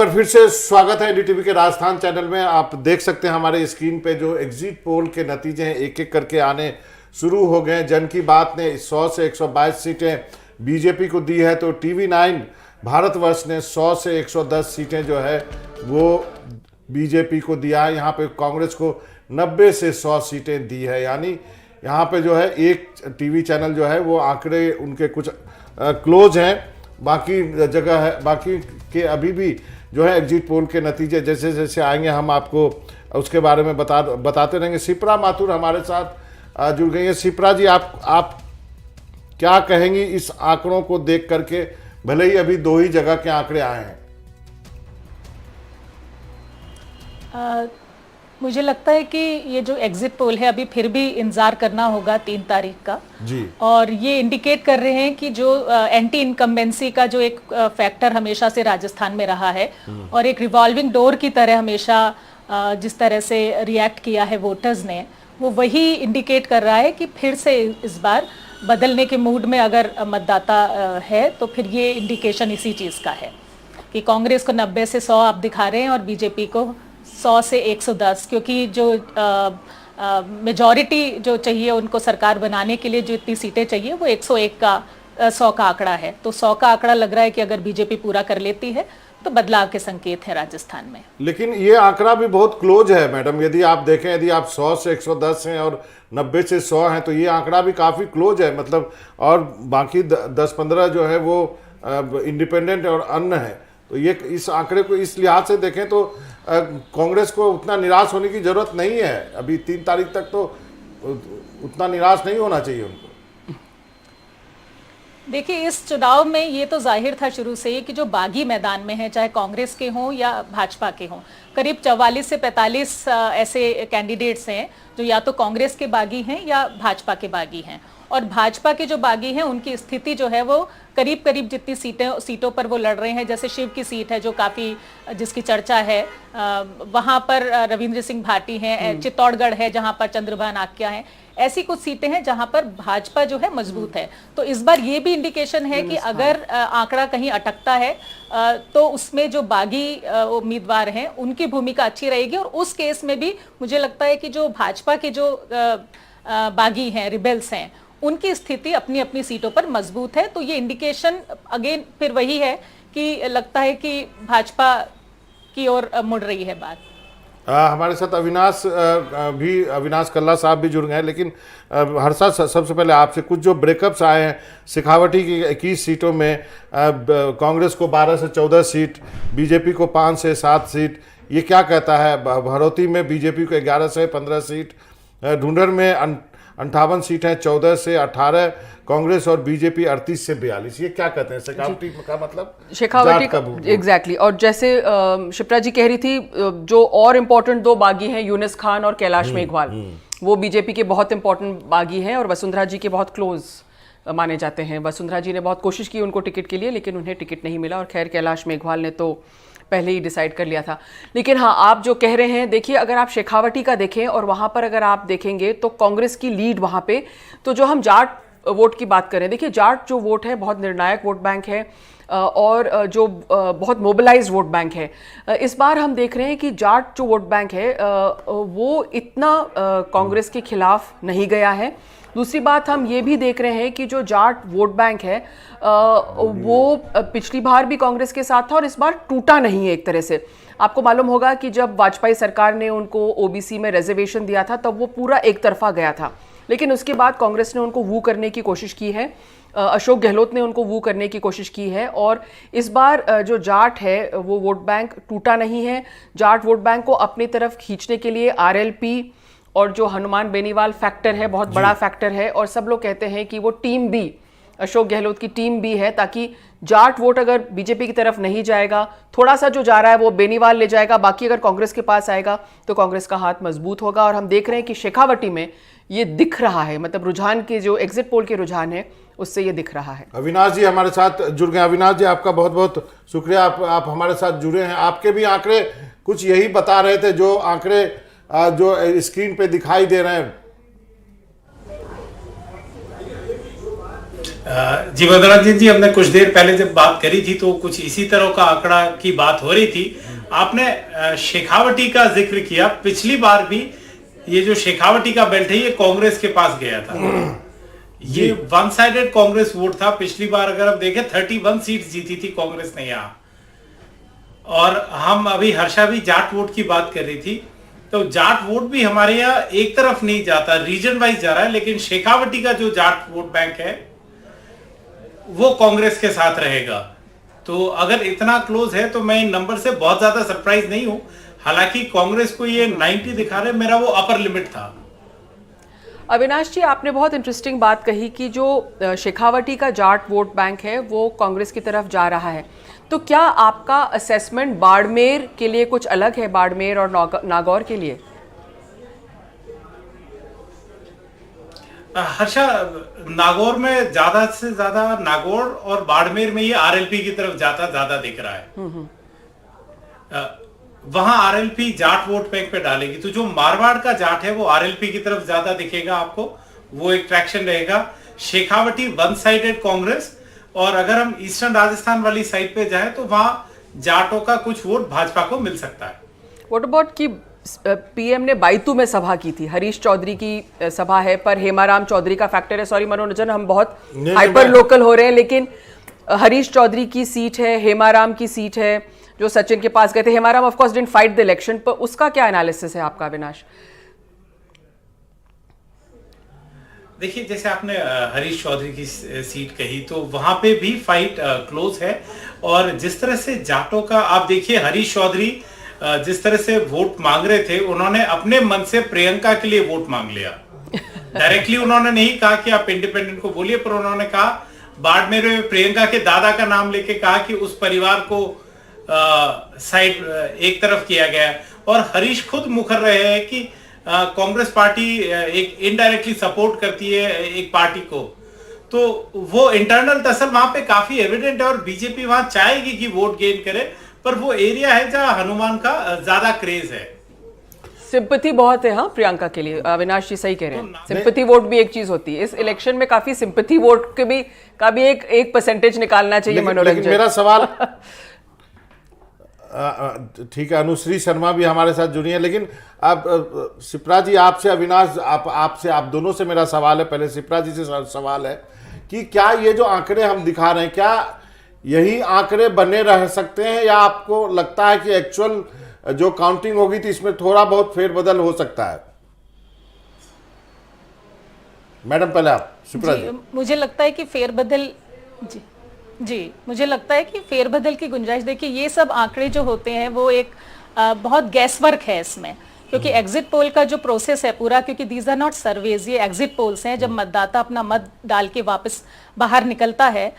पर फिर से स्वागत है एनडीटीवी के राजस्थान चैनल में। आप देख सकते हैं हमारे स्क्रीन पे जो एग्जिट पोल के नतीजे हैं एक एक करके आने शुरू हो गए। जन की बात ने 100 से 122 सीटें बीजेपी को दी है, तो टीवी9 भारतवर्ष ने 100 से 110 सीटें जो है वो बीजेपी को दिया है। यहाँ पे कांग्रेस को 90 से 100 सीटें दी है। यानी यहाँ पे जो है एक टीवी चैनल जो है वो आंकड़े उनके कुछ क्लोज हैं, बाकी जगह है, बाकी के अभी भी जो है एग्जिट पोल के नतीजे जैसे जैसे आएंगे हम आपको उसके बारे में बताते रहेंगे। शिप्रा माथुर हमारे साथ जुड़ गई है। शिप्रा जी, आप क्या कहेंगी इस आंकड़ों को देख करके, भले ही अभी दो ही जगह के आंकड़े आए हैं? मुझे लगता है कि ये जो एग्जिट पोल है अभी फिर भी इंतजार करना होगा 3 तारीख का जी। और ये इंडिकेट कर रहे हैं कि जो एंटी इनकम्बेंसी का जो एक फैक्टर हमेशा से राजस्थान में रहा है और एक रिवॉल्विंग डोर की तरह हमेशा जिस तरह से रिएक्ट किया है वोटर्स ने, वो वही इंडिकेट कर रहा है कि फिर से इस बार बदलने के मूड में अगर मतदाता है तो फिर ये इंडिकेशन इसी चीज़ का है कि कांग्रेस को 90 से 100 आप दिखा रहे हैं और बीजेपी को 100 से 110, क्योंकि जो मेजॉरिटी जो चाहिए उनको सरकार बनाने के लिए जो इतनी सीटें चाहिए वो 101 का 100 का आंकड़ा है। तो 100 का आंकड़ा लग रहा है कि अगर बीजेपी पूरा कर लेती है तो बदलाव के संकेत है राजस्थान में। लेकिन ये आंकड़ा भी बहुत क्लोज है मैडम। यदि आप देखें, यदि आप 100 से 110 हैं और 90 से 100 हैं तो ये आंकड़ा भी काफ़ी क्लोज है, मतलब। और बाकी 10-15 जो है वो इंडिपेंडेंट और अन्य है। तो ये इस आंकड़े को इस लिहाज से देखें तो कांग्रेस को उतना निराश होने की जरूरत नहीं है। अभी 3 तारीख तक तो उतना निराश नहीं होना चाहिए उनको। देखिए, इस चुनाव में ये तो जाहिर था शुरू से ही कि जो बागी मैदान में है, चाहे कांग्रेस के हों या भाजपा के हों, करीब 44 से 45 ऐसे कैंडिडेट्स हैं जो या तो कांग्रेस के बागी हैं या भाजपा के बागी हैं। और भाजपा के जो बागी हैं उनकी स्थिति जो है वो करीब करीब जितनी सीटों पर वो लड़ रहे हैं, जैसे शिव की सीट है जो काफ़ी जिसकी चर्चा है, वहाँ पर रविंद्र सिंह भाटी हैं, चित्तौड़गढ़ है जहाँ पर चंद्रभान आक्या हैं, ऐसी कुछ सीटें हैं जहां पर भाजपा जो है मजबूत है। तो इस बार ये भी इंडिकेशन है कि अगर आंकड़ा कहीं अटकता है तो उसमें जो बागी उम्मीदवार हैं उनकी भूमिका अच्छी रहेगी। और उस केस में भी मुझे लगता है कि जो भाजपा के जो बागी हैं, रिबेल्स हैं, उनकी स्थिति अपनी अपनी सीटों पर मजबूत है। तो ये इंडिकेशन अगेन फिर वही है कि लगता है कि भाजपा की ओर मुड़ रही है बात। हमारे साथ अविनाश कल्ला साहब भी जुड़ गए हैं। लेकिन हर्षा, सबसे पहले आपसे कुछ जो ब्रेकअप्स आए हैं, शेखावटी की 21 सीटों में कांग्रेस को 12 से 14 सीट, बीजेपी को 5 से 7 सीट, ये क्या कहता है? भरौती में बीजेपी को 11 से 15 सीट, ढूंढर में 58 सीट हैं, 14 से 18, कांग्रेस और बीजेपी 38 से 42। ये क्या कहते हैं शेखावटी का मतलब? शेखावटी का एग्जैक्टली। और जैसे शिप्रा जी कह रही थी, जो और इम्पोर्टेंट 2 बागी हैं, यूनिस खान और कैलाश मेघवाल, वो बीजेपी के बहुत इंपॉर्टेंट बागी हैं और वसुंधरा जी के बहुत क्लोज माने जाते हैं। वसुंधरा जी ने बहुत कोशिश की उनको टिकट के लिए, लेकिन उन्हें टिकट नहीं मिला। और खैर, कैलाश मेघवाल ने तो पहले ही डिसाइड कर लिया था। लेकिन हाँ, आप जो कह रहे हैं, देखिए, अगर आप शेखावटी का देखें और वहाँ पर अगर आप देखेंगे तो कांग्रेस की लीड वहाँ पे, तो जो हम जाट वोट की बात करें, देखिए जाट जो वोट है बहुत निर्णायक वोट बैंक है और जो बहुत मोबिलाइज्ड वोट बैंक है। इस बार हम देख रहे हैं कि जाट जो वोट बैंक है वो इतना कांग्रेस के खिलाफ नहीं गया है। दूसरी बात, हम ये भी देख रहे हैं कि जो जाट वोट बैंक है वो पिछली बार भी कांग्रेस के साथ था और इस बार टूटा नहीं है एक तरह से। आपको मालूम होगा कि जब वाजपेयी सरकार ने उनको ओबीसी में रिजर्वेशन दिया था तब वो पूरा एक तरफा गया था, लेकिन उसके बाद कांग्रेस ने उनको वू करने की कोशिश की है, अशोक गहलोत ने उनको वू करने की कोशिश की है। और इस बार जो जाट है वो वोट बैंक टूटा नहीं है। जाट वोट बैंक को अपनी तरफ खींचने के लिए आरएलपी और जो हनुमान बेनीवाल फैक्टर है बहुत बड़ा फैक्टर है। और सब लोग कहते हैं कि वो टीम बी, अशोक गहलोत की टीम बी है, ताकि जाट वोट अगर बीजेपी की तरफ नहीं जाएगा, थोड़ा सा जो जा रहा है वो बेनीवाल ले जाएगा, बाकी अगर कांग्रेस के पास आएगा तो कांग्रेस का हाथ मजबूत होगा। और हम देख रहे हैं कि शेखावटी में ये दिख रहा है, मतलब रुझान के जो एग्जिट पोल के रुझान है उससे ये दिख रहा है। अविनाश जी हमारे साथ जुड़ गए। अविनाश जी, आपका बहुत बहुत शुक्रिया, आप हमारे साथ जुड़े हैं। आपके भी आंकड़े कुछ यही बता रहे थे जो आंकड़े जो स्क्रीन पे दिखाई दे रहे हैं। जी वदराज जी, हमने कुछ देर पहले जब बात करी थी तो कुछ इसी तरह का आंकड़ा की बात हो रही थी। आपने शेखावटी का जिक्र किया। पिछली बार भी ये जो शेखावटी का बेल्ट है ये कांग्रेस के पास गया था। ये वन साइडेड कांग्रेस वोट था। पिछली बार अगर आप देखें 31 सीट जीती थी कांग्रेस ने यहाँ। और हम अभी हर्षा भी जाट वोट की बात कर रही थी, तो जाट वोट भी हमारे यहाँ एक तरफ नहीं जाता, रीजन वाइज जा रहा है। लेकिन शेखावटी का जो जाट वोट बैंक है वो कांग्रेस के साथ रहेगा। तो अगर इतना क्लोज है तो मैं इन नंबर से बहुत ज्यादा सरप्राइज नहीं हूं। हालांकि कांग्रेस को ये 90 दिखा रहे, मेरा वो अपर लिमिट था। अविनाश जी, आपने बहुत इंटरेस्टिंग बात कही कि जो शेखावटी का जाट वोट बैंक है वो कांग्रेस की तरफ जा रहा है। तो क्या आपका असेसमेंट बाड़मेर के लिए कुछ अलग है, बाड़मेर और नागौर के लिए? हर्षा, नागौर में ज्यादा से ज्यादा, नागौर और बाड़मेर में ये आरएलपी की तरफ जाता ज्यादा दिख रहा है। वहां आरएलपी जाट वोट बैंक पे डालेगी, तो जो मारवाड़ का जाट है वो आरएलपी की तरफ ज्यादा दिखेगा आपको, वो एक ट्रैक्शन रहेगा। शेखावटी वन साइडेड कांग्रेस, और अगर हम ईस्टर्न राजस्थान वाली साइड पे जाएं तो वहां जाटों का कुछ वोट भाजपा को मिल सकता है। व्हाट अबाउट कि पीएम ने बायतू में सभा की थी, हरीश चौधरी की सभा है, पर हेमाराम चौधरी का फैक्टर है। सॉरी मनोरंजन, हम बहुत हाइपर लोकल हो रहे हैं, लेकिन हरीश चौधरी की सीट है, हेमाराम की सीट है जो सचिन के पास गए थे। Hemaram of course didn't fight the election, पर उसका क्या एनालिसिस है आपका अविनाश? देखिए, जैसे आपने हरीश चौधरी की सीट कही, तो वहां पे भी फाइट क्लोज है। और जिस तरह से जाटों का आप देखिए, हरीश चौधरी जिस तरह से वोट मांग रहे थे, उन्होंने अपने मन से प्रियंका के लिए वोट मांग लिया। डायरेक्टली उन्होंने नहीं कहा कि आप इंडिपेंडेंट को बोलिए, पर उन्होंने कहा, बाड़मेर में प्रियंका के दादा का नाम लेके कहा कि उस परिवार को साइड एक तरफ किया गया। और हरीश खुद मुखर रहे हैं कि कांग्रेस पार्टी एक इनडायरेक्टली सपोर्ट करती है एक पार्टी को, तो वो इंटरनल टसल वहां पे काफी एविडेंट है। और बीजेपी वहां चाहेगी कि वोट गेन करे, पर वो एरिया है जहां हनुमान का ज्यादा क्रेज है। सिंपैथी बहुत है हाँ प्रियंका के लिए। अविनाश जी सही कह रहे हैं, सिंपैथी वोट भी एक चीज होती है। इस इलेक्शन में काफी सिंपैथी वोट के भी का भी एक परसेंटेज निकालना चाहिए। मनोरंजन, मेरा सवाल ठीक है, अनुश्री शर्मा भी हमारे साथ जुड़ी है, लेकिन अब शिप्रा जी आपसे, अविनाश आपसे, आप दोनों से मेरा सवाल है। पहले शिप्रा जी से सवाल है कि क्या ये जो आंकड़े हम दिखा रहे हैं, क्या यही आंकड़े बने रह सकते हैं, या आपको लगता है कि एक्चुअल जो काउंटिंग होगी थी इसमें थोड़ा बहुत फेरबदल हो सकता है? मैडम पहले आप, शिप्रा जी। मुझे लगता है कि फेरबदल जी मुझे लगता है कि फेरबदल की गुंजाइश, देखिए ये सब आंकड़े जो होते हैं वो एक बहुत गैसवर्क है इसमें, क्योंकि एग्जिट पोल का जो प्रोसेस है पूरा, क्योंकि दीज आर नॉट सर्वेज, ये एग्जिट पोल्स हैं। जब मतदाता अपना मत डाल के वापस बाहर निकलता है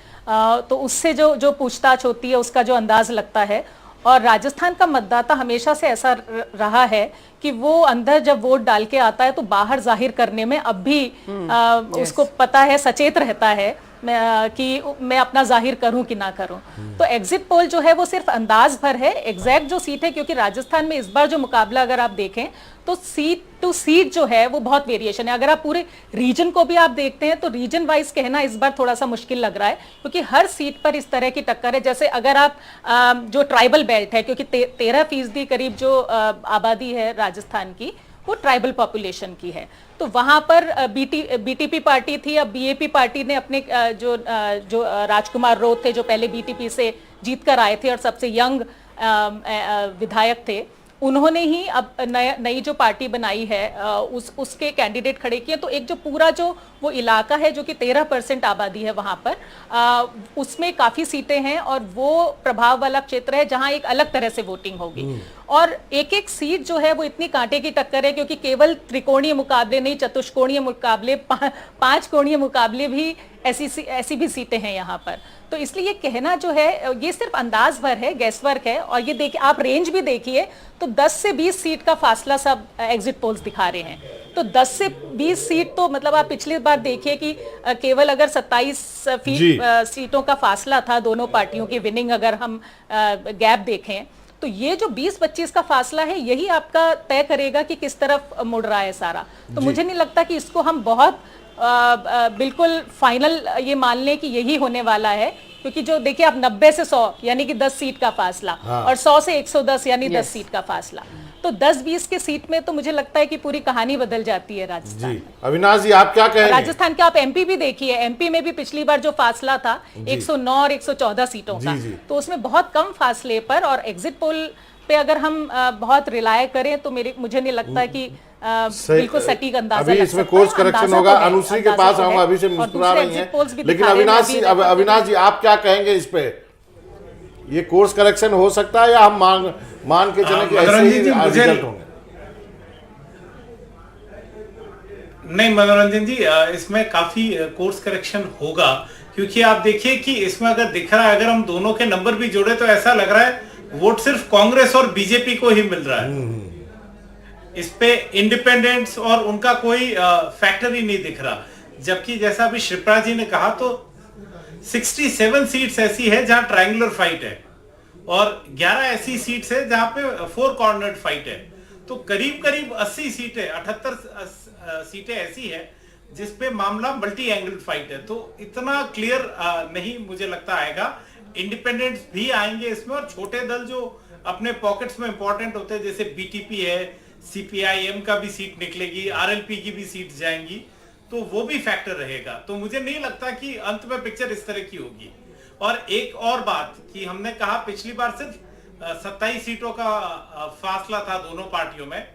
तो उससे जो पूछताछ होती है उसका जो अंदाज लगता है। और राजस्थान का मतदाता हमेशा से ऐसा रहा है कि वो अंदर जब वोट डाल के आता है तो बाहर जाहिर करने में अब भी उसको पता है, सचेत रहता है कि मैं अपना जाहिर करूं कि ना करूं। तो एग्जिट पोल जो है वो सिर्फ अंदाज भर है, एग्जैक्ट जो सीट है, क्योंकि राजस्थान में इस बार जो मुकाबला अगर आप देखें तो सीट टू सीट जो है वो बहुत वेरिएशन है। अगर आप पूरे रीजन को भी आप देखते हैं तो रीजन वाइज कहना इस बार थोड़ा सा मुश्किल लग रहा है, क्योंकि हर सीट पर इस तरह की टक्कर है। जैसे अगर आप जो ट्राइबल बेल्ट है, क्योंकि 13% करीब जो आबादी है राजस्थान की वो ट्राइबल पॉपुलेशन की है, तो वहां पर बीटीपी पार्टी थी। अब बीएपी पार्टी ने अपने जो राजकुमार रोत थे, जो पहले बीटीपी से जीत कर आए थे और सबसे यंग विधायक थे, उन्होंने ही अब नई जो पार्टी बनाई है उसके कैंडिडेट खड़े किए। तो एक जो पूरा जो वो इलाका है जो कि 13% आबादी है वहां पर, उसमें काफी सीटें हैं और वो प्रभाव वाला क्षेत्र है जहां एक अलग तरह से वोटिंग होगी। और एक एक सीट जो है वो इतनी कांटे की टक्कर है, क्योंकि केवल त्रिकोणीय मुकाबले नहीं, चतुष्कोणीय मुकाबले, 5 कोणीय मुकाबले भी ऐसी भी सीटें हैं यहाँ पर। तो इसलिए ये कहना जो है ये सिर्फ अंदाज भर है, गैसवर्क है। और ये देखिए, आप रेंज भी देखिए तो 10 से 20 सीट का फासला सब एग्जिट पोल्स दिखा रहे हैं। तो 10 से 20 सीट तो मतलब आप पिछली बार देखिए कि केवल अगर 27 सीटों का फासला था दोनों पार्टियों की विनिंग, अगर हम गैप देखें तो ये जो 20-25 का फासला है यही आपका तय करेगा कि किस तरफ मुड़ रहा है सारा। तो मुझे नहीं लगता कि इसको हम बहुत बिल्कुल फाइनल ये मान लें कि यही होने वाला है, क्योंकि जो देखिए आप 90 से 100 यानी कि 10 सीट का फासला, और 100 से 110 यानी 10 सीट का फासला, तो 10-20 के सीट में तो मुझे लगता है कि पूरी कहानी बदल जाती है राजस्थान। जी अविनाश जी आप क्या कहेंगे? राजस्थान के आप एमपी भी देखिए, एमपी में भी पिछली बार जो फासला था 109 और 114 सीटों का, तो उसमें बहुत कम फासले पर, और एग्जिट पोल पे अगर हम बहुत रिलाय करें तो मुझे नहीं लगता कि बिल्कुल सटीक अंदाजा अभी इसमें कोर्स करेक्शन होगा। अनुश्री के पास आऊंगा, अभी से मुस्कुरा रही हैं, लेकिन अविनाश जी आप क्या कहेंगे इस पे? ये कोर्स करेक्शन हो सकता है या हम मान के चले कि ऐसे ही रिजल्ट होंगे? नहीं मनोरंजन जी, इसमें काफी कोर्स करेक्शन होगा, क्योंकि आप देखिए कि इसमें अगर दिख रहा है, अगर हम दोनों के नंबर भी जोड़े तो ऐसा लग रहा है वोट सिर्फ कांग्रेस और बीजेपी को ही मिल रहा है। इस पे इंडिपेंडेंट्स और उनका कोई फैक्टर ही नहीं दिख रहा। जबकि जैसा अभी शिप्रा जी ने कहा, तो 67 सीट्स ऐसी है जहां ट्रायंगुलर फाइट है, और 11 ऐसी सीट्स है जहां पे 4 कॉर्नर्ड फाइट है। तो करीब करीब 80 सीटें, 78 सीटें ऐसी है जिसपे मामला मल्टी एंगल फाइट है। तो इतना क्लियर नहीं मुझे लगता आएगा। इंडिपेंडेंट्स भी आएंगे इसमें, और छोटे दल जो अपने पॉकेट्स में इंपॉर्टेंट होते हैं, जैसे बीटीपी है, सीपीआईएम का भी सीट निकलेगी, आरएलपी की भी सीट जाएंगी, तो वो भी फैक्टर रहेगा। तो मुझे नहीं लगता कि अंत में पिक्चर इस तरह की होगी। और एक और बात कि हमने कहा पिछली बार सिर्फ 27 सीटों का फासला था दोनों पार्टियों में,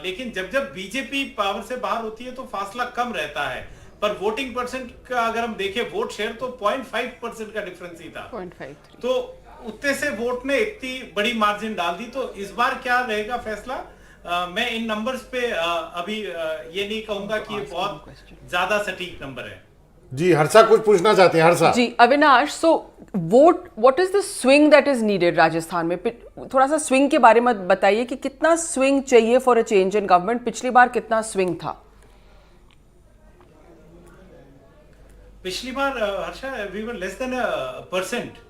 लेकिन जब जब बीजेपी पावर से बाहर होती है तो फासला कम रहता है। पर वोटिंग परसेंट का अगर हम देखें, वोट शेयर, तो 0.5% का डिफरेंस ही था। 0.53। तो उतने से वोट ने इतनी बड़ी मार्जिन डाल दी। तो इस बार क्या रहेगा फैसला, मैं इन नंबर्स पे अभी ये नहीं कहूंगा कि ये बहुत ज्यादा सटीक नंबर है। जी हर्षा कुछ पूछना चाहते हैं? Harsha ji Avinash, so what is the swing that is needed Rajasthan में? थोड़ा सा स्विंग के बारे में बताइए कि कितना स्विंग चाहिए for a change in government? पिछली बार कितना स्विंग था? पिछली बार Harsha we were less than %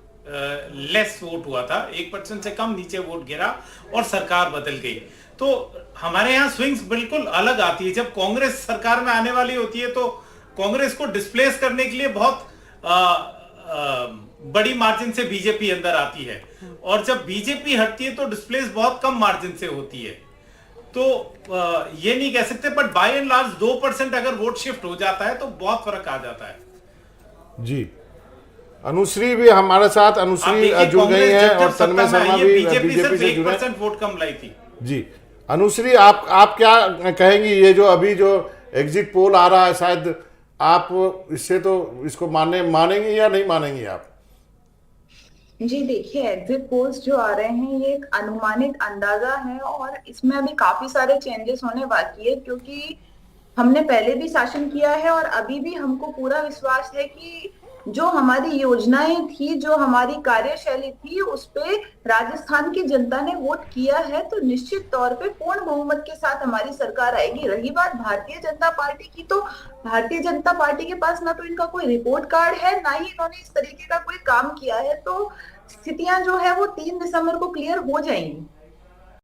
less vote हुआ था, 1% से कम नीचे वोट गिरा और सरकार बदल गई। तो हमारे यहाँ स्विंग्स बिल्कुल अलग आती है। जब कांग्रेस सरकार में आने वाली होती है तो कांग्रेस को डिस्प्लेस करने के लिए बहुत बड़ी मार्जिन से बीजेपी अंदर आती है, और जब बीजेपी हटती है तो डिस्प्लेस बहुत कम मार्जिन से होती है। तो ये नहीं कह सकते, बट बाय एंड लार्ज 2% अगर वोट शिफ्ट हो जाता है तो बहुत फर्क आ जाता है। जी अनुश्री भी हमारे साथ, अनुश्री जुड़ गई है, और तन्मय शर्मा भी बीजेपी से जुड़े। 1% वोट कम लाई थी। जी अनुश्री आप क्या कहेंगी? ये जो अभी जो एग्जिट पोल आ रहा है, शायद आप इससे तो इसको मानेंगे या नहीं मानेंगे आप? जी देखिए, एग्जिट पोल्स जो आ रहे हैं ये एक अनुमानित अंदाजा है, और इसमें अभी काफी सारे चेंजेस होने बाकी है, क्योंकि हमने पहले भी शासन किया है और अभी भी हमको पूरा विश्वास है कि जो हमारी योजनाएं थी, जो हमारी कार्यशैली थी, उस पे राजस्थान की जनता ने वोट किया है। तो निश्चित तौर पे पूर्ण बहुमत के साथ हमारी सरकार आएगी। रही बात भारतीय जनता पार्टी की, तो भारतीय जनता पार्टी के पास ना तो इनका कोई रिपोर्ट कार्ड है, ना ही इन्होंने इस तरीके का कोई काम किया है। तो स्थितियां जो है वो 3 दिसंबर को क्लियर हो जाएंगी।